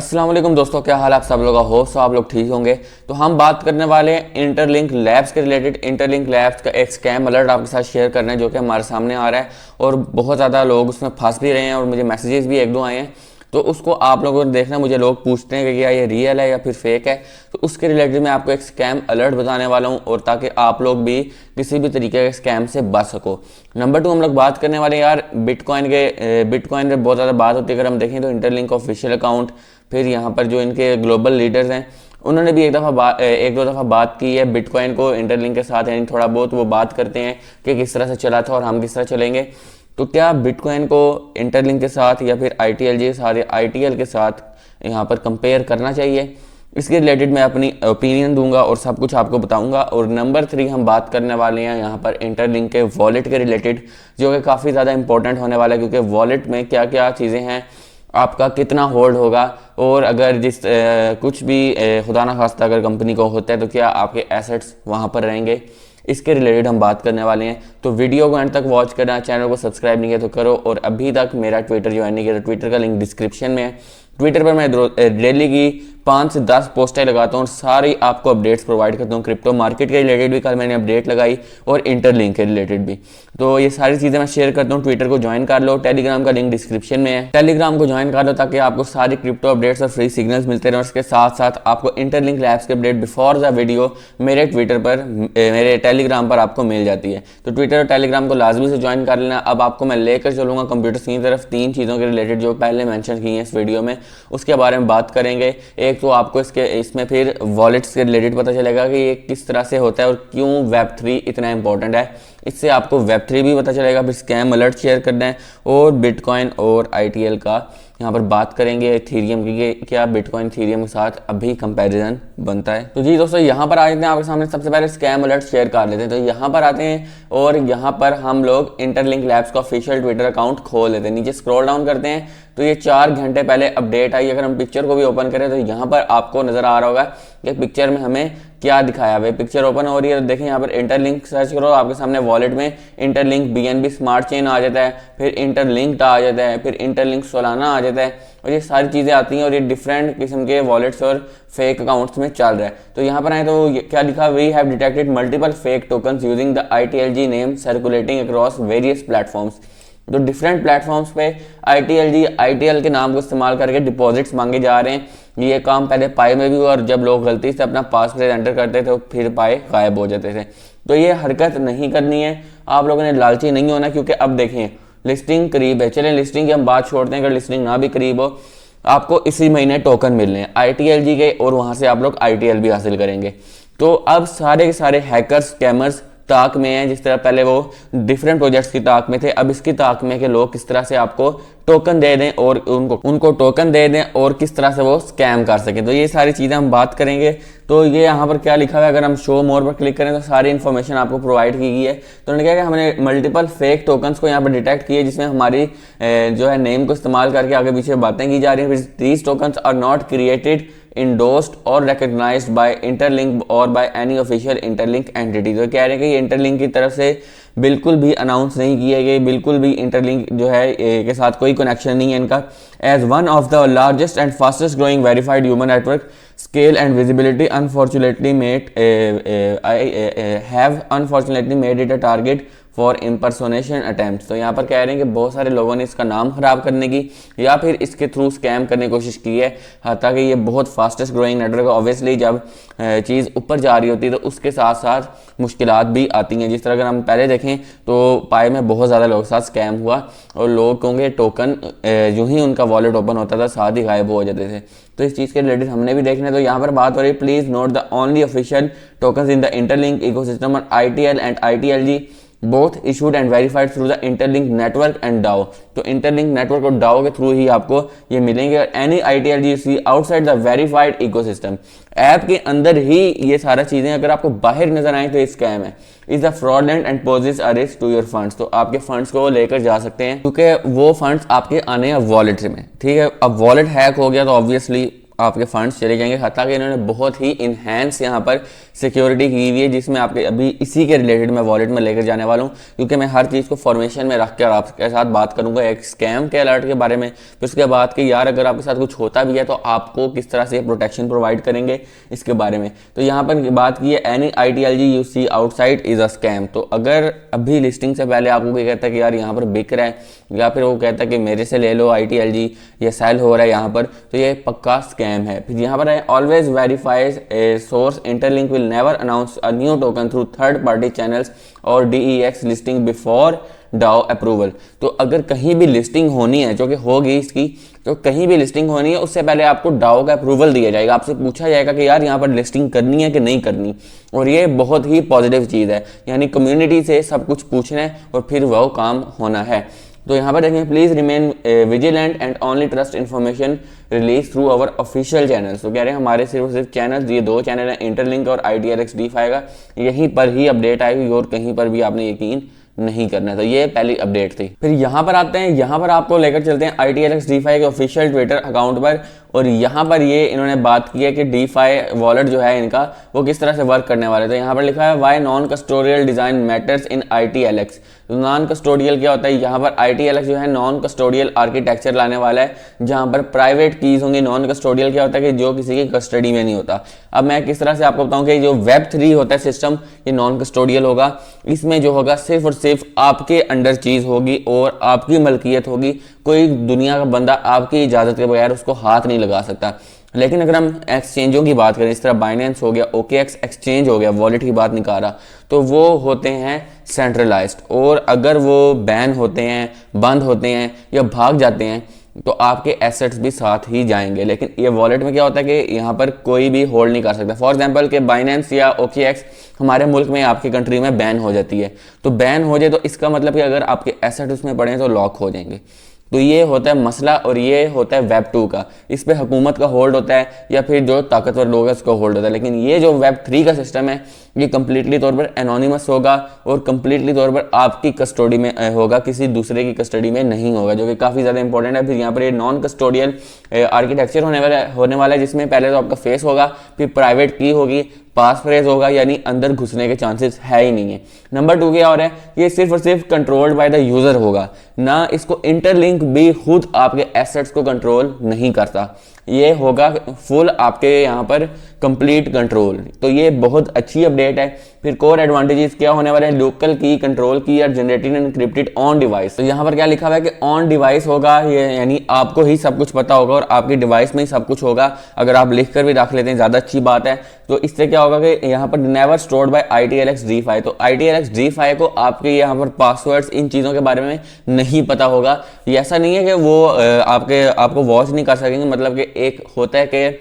अस्सलाम वालेकुम दोस्तों, क्या हाल आप सब लोगों का हो। सो आप लोग ठीक होंगे। तो हम बात करने वाले हैं इंटरलिंक लैब्स के रिलेटेड। इंटरलिंक लैब्स का एक स्कैम अलर्ट आपके साथ शेयर करना है जो कि हमारे सामने आ रहा है और बहुत ज़्यादा लोग उसमें फंस भी रहे हैं और मुझे मैसेजेस भी एक दो आए हैं। तो उसको आप लोगों को देखना, मुझे लोग पूछते हैं कि क्या ये रियल है या फिर फेक है। तो उसके रिलेटेड मैं आपको एक स्कैम अलर्ट बताने वाला हूँ और ताकि आप लोग भी किसी भी तरीके के स्कैम से बच सको। नंबर 2 हम लोग बात करने वाले यार बिटकॉइन में बहुत ज़्यादा बात होती है। अगर हम देखें तो इंटरलिंक ऑफिशियल अकाउंट, फिर यहाँ पर जो इनके ग्लोबल लीडर्स हैं उन्होंने भी एक दो दफ़ा बात की है बिटकॉइन को इंटरलिंक के साथ, यानी थोड़ा बहुत वो बात करते हैं कि किस तरह से चला था और हम किस तरह चलेंगे। तो क्या बिटकॉइन को इंटरलिंक के साथ या फिर ITLG के साथ या ITL के साथ यहाँ पर कंपेयर करना चाहिए, इसके रिलेटेड मैं अपनी ओपिनियन दूंगा और सब कुछ आपको बताऊंगा। और नंबर 3 हम बात करने वाले हैं यहाँ पर इंटरलिंक के वॉलेट के रिलेटेड, जो कि काफ़ी ज़्यादा इंपॉर्टेंट होने वाला है क्योंकि वॉलेट में क्या क्या चीज़ें हैं, आपका कितना होल्ड होगा और अगर कुछ भी खुदा ना खास्ता अगर कंपनी को होता है तो क्या आपके एसेट्स वहाँ पर रहेंगे, इसके रिलेटेड हम बात करने वाले हैं। तो वीडियो को एंड तक वॉच करना, चैनल को सब्सक्राइब नहीं किया तो करो और अभी तक मेरा ट्विटर ज्वाइन नहीं किया तो ट्विटर का लिंक डिस्क्रिप्शन में है। ट्विटर पर मैं डेली की 5 से 10 पोस्टें लगाता हूँ और सारी आपको अपडेट्स प्रोवाइड करता हूँ। क्रिप्टो मार्केट के रिलेटेड भी कल मैंने अपडेट लगाई और इंटरलिंक के रिलेटेड भी। तो ये सारी चीज़ें मैं शेयर करता हूँ। ट्विटर को ज्वाइन कर लो, टेलीग्राम का लिंक डिस्क्रिप्शन में है, टेलीग्राम को ज्वाइन कर लो ताकि आपको सारी क्रिप्टो अपडेट्स और फ्री सिग्नल्स मिलते रहे। और उसके साथ साथ आपको इंटरलिंक लैब्स के अपडेट बिफोर द वीडियो मेरे ट्विटर पर, मेरे टेलीग्राम पर आपको मिल जाती है। तो ट्विटर और टेलीग्राम को लाजमी से ज्वाइन कर लेना। अब आपको मैं लेकर चलूँगा कंप्यूटर की तरफ 3 चीज़ों के रिलेटेड जो पहले मैंशन की हैं इस वीडियो में, उसके बारे में बात करेंगे। एक तो आपको इसमें फिर वॉलेट्स के रिलेटेड पता चलेगा कि ये किस तरह से होता है और क्यों Web3 इतना इंपॉर्टेंट है, इससे आपको Web3 भी पता चलेगा। फिर स्कैम अलर्ट शेयर करना है और बिटकॉइन और ITL का यहाँ पर बात करेंगे, इथेरियम की कि क्या बिटकॉइन इथेरियम के साथ अभी कंपैरिजन बनता है। तो जी दोस्तों, यहाँ पर आ जाते हैं आपके सामने। सबसे पहले स्कैम अलर्ट शेयर कर लेते हैं। तो यहाँ पर आते हैं और यहाँ पर हम लोग इंटरलिंक लैब्स का ऑफिशियल ट्विटर अकाउंट खोल लेते हैं। नीचे स्क्रॉल डाउन करते हैं तो ये 4 घंटे पहले अपडेट आई। अगर हम पिक्चर को भी ओपन करें तो यहाँ पर आपको नजर आ रहा होगा कि पिक्चर में हमें क्या दिखाया हुआ है। पिक्चर ओपन हो रही है तो देखें यहाँ पर इंटरलिंक सर्च करो, आपके सामने वॉलेट में इंटरलिंक BNB स्मार्ट चेन आ जाता है, फिर इंटरलिंक्ड आ जाता है, फिर इंटरलिंक सोलाना आ जाता है और ये सारी चीज़ें आती हैं और ये डिफरेंट किस्म के वॉलेट्स और फेक अकाउंट्स में चल रहा है। तो यहाँ पर आए तो क्या लिखा, we have detected multiple fake tokens using the ITLG name circulating across various platforms. तो डिफरेंट प्लेटफॉर्म्स पे ITL के नाम को इस्तेमाल करके डिपॉजिट्स मांगे जा रहे हैं। ये काम पहले पाई में भी हुआ और जब लोग गलती से अपना पासवर्ड एंटर करते थे तो फिर पाए गायब हो जाते थे। तो ये हरकत नहीं करनी है, आप लोगों ने लालची नहीं होना क्योंकि अब देखें लिस्टिंग करीब है। चलें लिस्टिंग की हम बात छोड़ते हैं, अगर लिस्टिंग ना भी करीब हो आपको इसी महीने टोकन मिलने हैं ITLG के और वहाँ से आप लोग ITL भी हासिल करेंगे। तो अब सारे के सारे हैकर्स स्कैमर्स ताक में है। जिस तरह पहले वो डिफरेंट प्रोजेक्ट्स की ताक में थे, अब इसकी ताक में कि लोग किस तरह से आपको टोकन दे दें और उनको टोकन दे दें और किस तरह से वो स्कैम कर सकें। तो ये सारी चीज़ें हम बात करेंगे। तो ये यहाँ पर क्या लिखा हुआ है, अगर हम शो मोर पर क्लिक करें तो सारी इन्फॉर्मेशन आपको प्रोवाइड की गई है। तो उन्होंने क्या कि हमने मल्टीपल फेक टोकन्स को यहाँ पर डिटेक्ट किए जिसमें हमारी जो है नेम को इस्तेमाल करके आगे पीछे बातें की जा रही हैं। These tokens are not created endorsed or recognized by interlink or by any official interlink entity। तो कह रहे हैं कि ये इंटरलिंक की तरफ से बिल्कुल भी अनाउंस नहीं किए गए, बिल्कुल भी इंटरलिंक जो है के साथ कोई कनेक्शन नहीं है इनका। As one of the largest and fastest growing verified human network scale and visibility unfortunately made it a target for impersonation attempts। तो यहाँ पर कह रहे हैं कि बहुत सारे लोगों ने इसका नाम खराब करने की या फिर इसके थ्रू स्कैम करने की कोशिश की है। हालांकि ये बहुत फास्टेस्ट ग्रोइंग नेटवर्क है। ऑब्वियसली जब चीज़ ऊपर जा रही होती है तो उसके साथ साथ मुश्किलात भी आती हैं। जिस तरह अगर हम पहले देखें तो पाए में बहुत ज़्यादा लोगों के साथ स्कैम हुआ और लोगों के टोकन जो ही उनका वॉलेट ओपन होता था साथ ही गायब हो जाते थे। तो इस चीज़ के रिलेटेड हमने भी देखना है। तो यहाँ पर बात हो रही है, please note the only official tokens in the Interlink ecosystem on ITL and ITLG both issued and verified through the Interlink network and DAO. तो इंटरलिंक नेटवर्क और डाओ के थ्रू ही आपको ये मिलेंगे। Any ITLG outside the verified ecosystem, app के अंदर ही ये सारा चीज़ें अगर आपको बाहर नजर आए तो ये स्कैम है। Is the fraudulent and poses a risk to your funds. तो आपके फंड्स को लेकर जा सकते हैं क्योंकि वो फंड्स आपके आने हैं वॉलेट में। ठीक है, अब वॉलेट हैक हो गया तो ऑब्वियसली आपके फंड्स चले जाएंगे। हालांकि इन्होंने बहुत ही इनहेंस यहाँ पर सिक्योरिटी की हुई है, जिसमें आपके अभी इसी के रिलेटेड मैं वॉलेट में लेकर जाने वाला हूँ, क्योंकि मैं हर चीज़ को फॉर्मेशन में रख कर आपके साथ बात करूँगा एक स्कैम के अलर्ट के बारे में, फिर उसके बाद कि यार अगर आपके साथ कुछ होता भी है तो आपको किस तरह से प्रोटेक्शन प्रोवाइड करेंगे इसके बारे में। तो यहाँ पर बात की है any ITLG you see outside is a scam. तो अगर अभी लिस्टिंग से पहले आपको कोई कहता है कि यार यहाँ पर बिक रहा है, या फिर वो कहता है कि मेरे से ले लो ITLG, या सेल हो रहा है यहाँ पर, तो ये पक्का स्कैम है। फिर यहाँ पर है always verifies a source, Interlink will never announce a new token through third party channels or DEX listing before DAO approval. तो अगर कहीं भी लिस्टिंग होनी है, जो कि होगी इसकी, तो कहीं भी लिस्टिंग होनी है उससे पहले आपको डाओ का अप्रूवल दिया जाएगा, आपसे पूछा जाएगा कि यार यहाँ पर लिस्टिंग करनी है कि नहीं करनी। और ये बहुत ही पॉजिटिव चीज़ है, यानी कम्युनिटी से सब कुछ पूछना है और फिर वो काम होना है। तो यहाँ पर देखें, please remain vigilant and only trust information release through our official channel. तो कह रहे हैं हमारे सिर्फ चैनल, ये 2 चैनल हैं, इंटरलिंक और ITRX DeFi का, यहीं पर ही अपडेट आएगी और कहीं पर भी आपने यकीन नहीं करना। तो ये पहली अपडेट थी। फिर यहाँ पर आते हैं, यहाँ पर आपको लेकर चलते हैं ITRX DeFi के ऑफिशियल ट्विटर अकाउंट पर, और यहाँ पर ये इन्होंने बात की है कि DeFi वॉलेट जो है इनका वो किस तरह से वर्क करने वाले। तो यहाँ पर लिखा है why non custodial design matters in ITLX। तो नॉन कस्टोडियल क्या होता है, यहाँ पर ITLX जो है नॉन कस्टोडियल आर्किटेक्चर लाने वाला है, जहाँ पर प्राइवेट कीज होंगी। नॉन कस्टोडियल क्या होता है कि जो किसी की कस्टडी में नहीं होता। अब मैं किस तरह से आपको बताऊँ कि जो Web3 होता है सिस्टम, ये नॉन कस्टोडियल होगा। इसमें जो होगा सिर्फ और सिर्फ आपके अंडर चीज़ होगी और आपकी मलकियत होगी, कोई दुनिया का बंदा आपकी इजाज़त के बगैर उसको हाथ नहीं लगा सकता। लेकिन अगर हम एक्सचेंजों की बात करें, इस तरह बाइनेंस हो गया, OKX एक्सचेंज हो गया, वॉलेट की बात नहीं कर रहा, तो वो होते हैं सेंट्रलाइज्ड, और अगर वो बैन होते हैं, बंद होते हैं या भाग जाते हैं तो आपके एसेट्स भी साथ ही जाएंगे। लेकिन ये वॉलेट में क्या होता है कि यहाँ पर कोई भी होल्ड नहीं कर सकता। फॉर एग्जांपल कि बाइनेंस या OKX हमारे मुल्क में, आपकी कंट्री में बैन हो जाती है, तो बैन हो जाए तो इसका मतलब कि अगर आपके एसेट उसमें पड़े तो लॉक हो जाएंगे। तो ये होता है मसला, और ये होता है Web2 का। इस पे हुकूमत का होल्ड होता है या फिर जो ताकतवर लोग हैं उसका होल्ड होता है। लेकिन ये जो Web3 का सिस्टम है ये कम्प्लीटली तौर पर एनोनिमस होगा और कम्प्लीटली तौर पर आपकी कस्टडी में होगा, किसी दूसरे की कस्टडी में नहीं होगा, जो कि काफ़ी ज़्यादा इंपॉर्टेंट है। फिर यहाँ पर ये नॉन कस्टोडियल आर्किटेक्चर होने वाला है, जिसमें पहले तो आपका फेस होगा, फिर प्राइवेट की होगी, पास फ्रेज होगा, यानी अंदर घुसने के चांसेस है ही नहीं है। नंबर 2 क्या और है, ये सिर्फ और सिर्फ कंट्रोल्ड बाय द यूजर होगा ना, इसको इंटरलिंक भी खुद आपके एसेट्स को कंट्रोल नहीं करता, ये होगा फुल आपके यहाँ पर कंप्लीट कंट्रोल। तो ये बहुत अच्छी अपडेट है। फिर कोर एडवांटेजेस क्या होने वाले हैं, local key, control key are generated and encrypted on device. तो यहाँ पर क्या लिखा हुआ है कि ऑन डिवाइस होगा, ये यानी आपको ही सब कुछ पता होगा और आपकी डिवाइस में ही सब कुछ होगा। अगर आप लिख कर भी रख लेते हैं ज़्यादा अच्छी बात है। तो इससे क्या होगा कि यहाँ पर never stored bye ITLX DeFi। तो ITLX DeFi को आपके यहाँ पर पासवर्ड्स, इन चीज़ों के बारे में नहीं पता होगा। ये ऐसा नहीं है कि वो आपको वॉच नहीं कर सकेंगे, मतलब कि एक होता है कि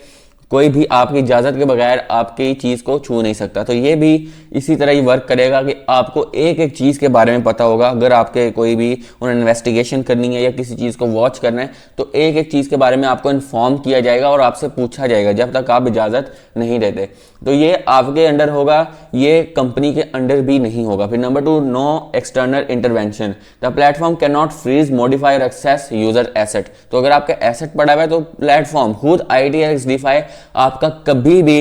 कोई भी आपकी इजाज़त के बगैर आपकी चीज़ को छू नहीं सकता। तो ये भी इसी तरह ही वर्क करेगा कि आपको एक एक चीज़ के बारे में पता होगा। अगर आपके कोई भी उन्हें इन्वेस्टिगेशन करनी है या किसी चीज़ को वॉच करना है तो एक एक चीज़ के बारे में आपको इन्फॉर्म किया जाएगा और आपसे पूछा जाएगा जब तक आप इजाज़त नहीं देते। तो ये आपके अंडर होगा, ये कंपनी के अंडर भी नहीं होगा। फिर number 2, no external intervention. The platform can not freeze, modify or access user asset. तो अगर आपका एसेट पड़ा हुआ है तो प्लेटफॉर्म खुद ITLX DeFi आपका कभी भी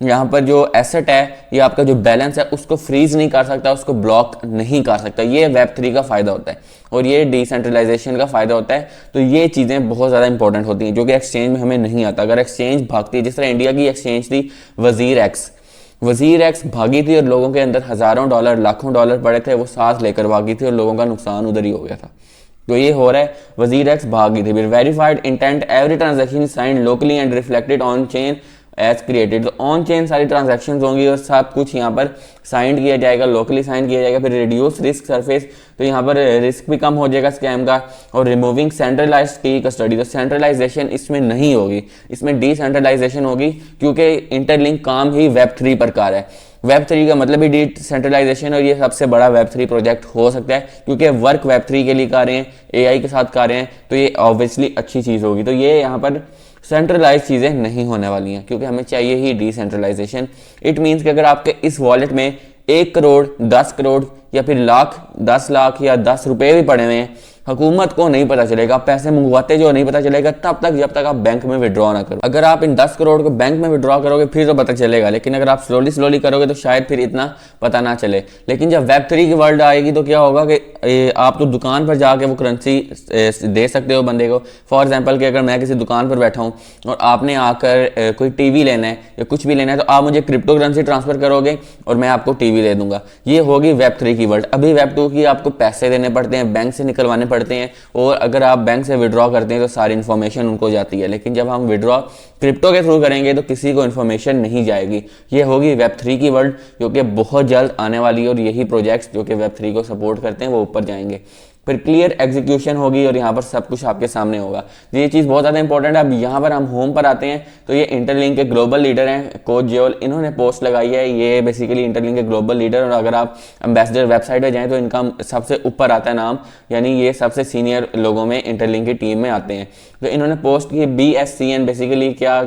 यहाँ पर जो एसेट है या आपका जो बैलेंस है उसको फ्रीज नहीं कर सकता, उसको ब्लॉक नहीं कर सकता। ये Web3 का फायदा होता है और ये डिसेंट्रलाइजेशन का फायदा होता है। तो ये चीज़ें बहुत ज़्यादा इंपॉर्टेंट होती हैं जो कि एक्सचेंज में हमें नहीं आता। अगर एक्सचेंज भागती है, जिस तरह इंडिया की एक्सचेंज थी वजीर एक्स भागी थी और लोगों के अंदर हज़ारों डॉलर, लाखों डॉलर पड़े थे, वो सांस लेकर भागी थी और लोगों का नुकसान उधर ही हो गया था। तो ये हो रहा है, वजीर एक्स भागी थी। फिर verified intent, every transaction signed locally and reflected on chain as created. तो ऑन चेन सारी ट्रांजैक्शंस होंगी और सब कुछ यहाँ पर साइन किया जाएगा, लोकली साइन किया जाएगा। फिर रिड्यूस रिस्क सरफेस, तो यहाँ पर रिस्क भी कम हो जाएगा स्कैम का। और रिमूविंग सेंट्रलाइज्ड की कस्टडी, तो सेंट्रलाइजेशन इसमें नहीं होगी, इसमें डिसेंट्रलाइजेशन होगी क्योंकि इंटरलिंक काम ही Web3 प्रकार है। Web3 का मतलब ही डिसेंट्रलाइजेशन और ये सबसे बड़ा Web3 प्रोजेक्ट हो सकता है क्योंकि वर्क Web3 के लिए कर रहे हैं, AI के साथ कर रहे हैं, तो ये ऑब्वियसली अच्छी चीज़ होगी। तो ये यहाँ पर सेंट्रलाइज चीज़ें नहीं होने वाली हैं क्योंकि हमें चाहिए ही डिसेंट्रलाइजेशन। इट मीन्स कि अगर आपके इस वॉलेट में 1 करोड़, 10 करोड़ या फिर लाख, 10 लाख या 10 रुपये भी पड़े हुए हैं, हुकूमत को नहीं पता चलेगा, पैसे मंगवाते जो नहीं पता चलेगा तब तक जब तक आप बैंक में विड्रॉ ना करो। अगर आप इन 10 करोड़ को बैंक में विड्रॉ करोगे फिर तो पता चलेगा, लेकिन अगर आप स्लोली करोगे तो शायद फिर इतना पता ना चले। लेकिन जब Web3 की वर्ल्ड आएगी तो क्या होगा कि आप तो दुकान पर जाके वो करेंसी दे सकते हो बंदे को। फॉर एग्जाम्पल कि अगर मैं किसी दुकान पर बैठा हूँ और आपने आकर कोई टीवी लेना है या कुछ भी लेना है तो आप मुझे क्रिप्टो करेंसी ट्रांसफर करोगे और मैं आपको टीवी दे दूंगा। ये होगी Web3 की वर्ल्ड। अभी Web2 की आपको पैसे देने पड़ते हैं, बैंक से निकलवाने पड़ते हैं, और अगर आप बैंक से विड्रॉ करते हैं तो सारी इन्फॉर्मेशन उनको जाती है। लेकिन जब हम विड्रॉ क्रिप्टो के थ्रू करेंगे तो किसी को इन्फॉर्मेशन नहीं जाएगी। ये होगी Web3 की वर्ल्ड जो कि बहुत जल्द आने वाली है, और यही प्रोजेक्ट्स जो कि Web3 को सपोर्ट करते हैं वो ऊपर जाएंगे। फिर क्लियर एग्जीक्यूशन होगी और यहाँ पर सब कुछ आपके सामने होगा। ये चीज़ बहुत ज़्यादा इंपॉर्टेंट है। अब यहाँ पर हम होम पर आते हैं तो ये इंटरलिंक के ग्लोबल लीडर हैं कोच जेओल, इन्होंने पोस्ट लगाई है। ये बेसिकली इंटरलिंक के ग्लोबल लीडर, और अगर आप एम्बेसडर वेबसाइट पर जाएँ तो इनका सबसे ऊपर आता है नाम, यानी ये सबसे सीनियर लोगों में इंटरलिंक की टीम में आते हैं। तो इन्होंने पोस्ट की BSCN बेसिकली क्या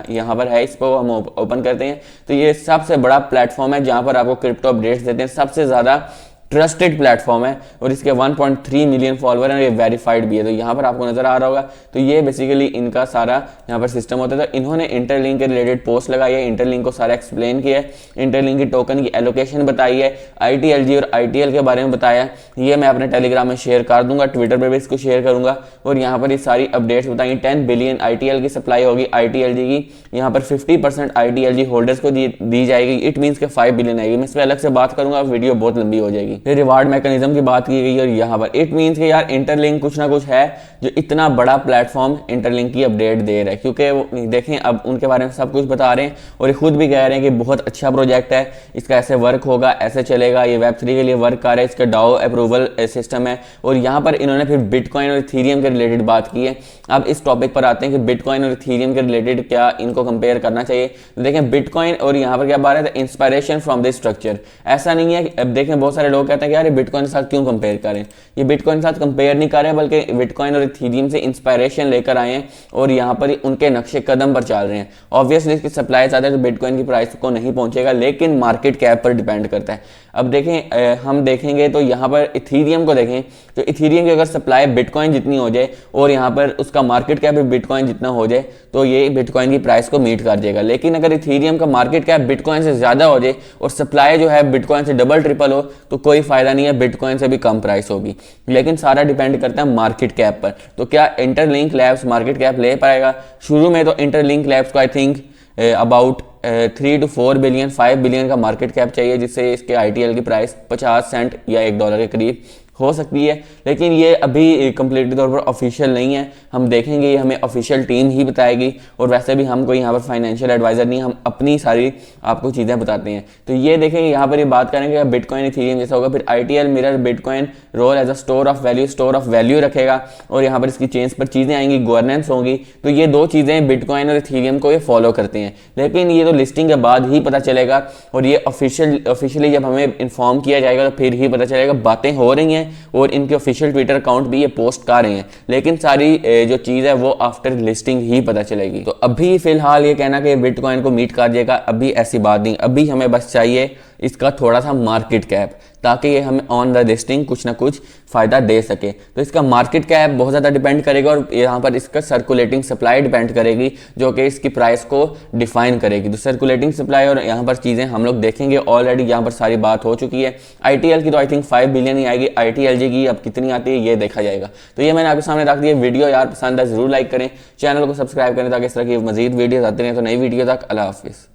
यहाँ पर है, इसको हम ओपन करते हैं तो ये सबसे बड़ा प्लेटफॉर्म है जहाँ पर आपको क्रिप्टो अपडेट्स देते हैं। सबसे ज़्यादा ट्रस्टेड प्लेटफॉर्म है और इसके 1.3 मिलियन फॉलोअर हैं, ये वेरीफाइड भी है। तो यहाँ पर आपको नजर आ रहा होगा, तो ये बेसिकली इनका सारा यहाँ पर सिस्टम होता है। तो इन्होंने इंटरलिंक के रिलेटेड पोस्ट लगाई है, इंटरलिंक को सारा एक्सप्लेन किया है, इंटरलिंक की टोकन की एलोकेशन बताई है, ITLG और ITL के बारे में बताया है। ये मैं अपने टेलीग्राम में शेयर कर दूंगा, ट्विटर पर भी इसको शेयर करूंगा, और यहाँ पर ये सारी अपडेट्स बताई। 10 बिलियन ITL की सप्लाई होगी, ITLG की यहाँ पर 50% ITLG होल्डर्स को दी जाएगी। इट मीन्स के 5 बिलियन आएगी। मैं इस पर अलग से बात करूंगा, वीडियो बहुत लंबी हो जाएगी। फिर रिवार्ड मैकेनिज्म की बात की गई, और यहाँ पर इट मीन्स कि यार इंटरलिंक कुछ ना कुछ है जो इतना बड़ा प्लेटफॉर्म इंटरलिंक की अपडेट दे रहा है, क्योंकि देखें अब उनके बारे में सब कुछ बता रहे हैं और ये खुद भी कह रहे हैं कि बहुत अच्छा प्रोजेक्ट है, इसका ऐसे वर्क होगा, ऐसे चलेगा, ये Web3 के लिए वर्क कर रहा है, इसका DAO अप्रूवल सिस्टम है। और यहाँ पर इन्होंने फिर बिटकॉइन और इथेरियम के रिलेटेड बात की है। अब इस टॉपिक पर आते हैं कि बिटकॉइन और इथेरियम के रिलेटेड क्या इनको कंपेयर करना चाहिए। तो देखें बिटकॉइन और यहाँ पर क्या बात है, इंस्पायरेशन फ्रॉम दिस स्ट्रक्चर। ऐसा नहीं है, अब देखें बहुत सारे लोग कहते हैं कि यार बिटकॉइन के साथ क्यों कंपेयर करें। ये बिटकॉइन के साथ कंपेयर नहीं कर रहे, बल्कि बिटकॉइन और इथेरियम से इंस्पायरेशन लेकर आए हैं और यहाँ पर उनके नक्शे कदम पर चल रहे हैं। ऑब्वियसली इसकी सप्लाई ज़्यादा है तो बिटकॉइन की प्राइस को नहीं पहुंचेगा, लेकिन मार्केट कैप पर डिपेंड करता है। अब देखें हम देखेंगे तो यहाँ पर इथेरियम को देखें तो इथेरियम की अगर सप्लाई बिटकॉइन जितनी हो जाए और यहाँ पर उसका मार्केट कैप बिटकॉइन जितना हो जाए तो ये बिटकॉइन की प्राइस को मीट कर जाएगा। लेकिन अगर इथेरियम का मार्केट कैप बिटकॉइन से ज़्यादा हो जाए और सप्लाई जो है बिटकॉइन से डबल ट्रिपल हो तो कोई फायदा नहीं है, बिटकॉइन से भी कम प्राइस होगी। लेकिन सारा डिपेंड करता है मार्केट कैप पर। तो क्या इंटरलिंक लैब्स मार्केट कैप ले पाएगा? शुरू में तो इंटरलिंक लैब्स को I think about 3 to 4 billion 5 billion का मार्केट कैप चाहिए, जिससे इसके ITL की प्राइस 50 सेंट या $1 के करीब हो सकती है। लेकिन ये अभी कंप्लीटली तौर पर ऑफिशियल नहीं है, हम देखेंगे, ये हमें ऑफिशियल टीम ही बताएगी। और वैसे भी हम कोई यहाँ पर फाइनेंशियल एडवाइजर नहीं, हम अपनी सारी आपको चीज़ें बताते हैं। तो ये देखेंगे यहाँ पर ये बात करेंगे बिटकॉइन इथेरियम जैसा होगा। फिर ITL mirror Bitcoin role as a store of value रखेगा और यहाँ पर इसकी चेंज पर चीज़ें आएंगी, गवर्नेंस होगी। तो ये दो चीज़ें बिटकॉइन और इथेरियम को ये फॉलो करते हैं, लेकिन ये तो लिस्टिंग के बाद ही पता चलेगा और ये ऑफिशियली जब हमें इन्फॉर्म किया जाएगा तो फिर ही पता चलेगा। बातें हो रही हैं और इनके ऑफिशियल ट्विटर अकाउंट भी ये पोस्ट कर रहे हैं, लेकिन सारी जो चीज़ है वो आफ्टर लिस्टिंग ही पता चलेगी। तो अभी फिलहाल ये कहना कि बिटकॉइन को मीट कर जाएगा, अभी ऐसी बात नहीं। अभी हमें बस चाहिए इसका थोड़ा सा मार्केट कैप, ताकि ये हमें ऑन द लिस्टिंग कुछ ना कुछ फ़ायदा दे सके। तो इसका मार्केट कैप बहुत ज़्यादा डिपेंड करेगा और यहाँ पर इसका सर्कुलेटिंग सप्लाई डिपेंड करेगी, जो कि इसकी प्राइस को डिफाइन करेगी। तो सर्कुलेटिंग सप्लाई और यहाँ पर चीज़ें हम लोग देखेंगे, ऑलरेडी यहाँ पर सारी बात हो चुकी है। ITL की तो आई थिंक 5 बिलियन ही आएगी, ITLG की अब कितनी आती है ये देखा जाएगा। तो ये मैंने आपके सामने रख दिया। वीडियो यार पसंद है ज़रूर लाइक करें, चैनल को सब्सक्राइब करें ताकि इस तरह की मजीद वीडियोज़ आती रहें। तो नई वीडियो तक अल्लाह हाफिज़।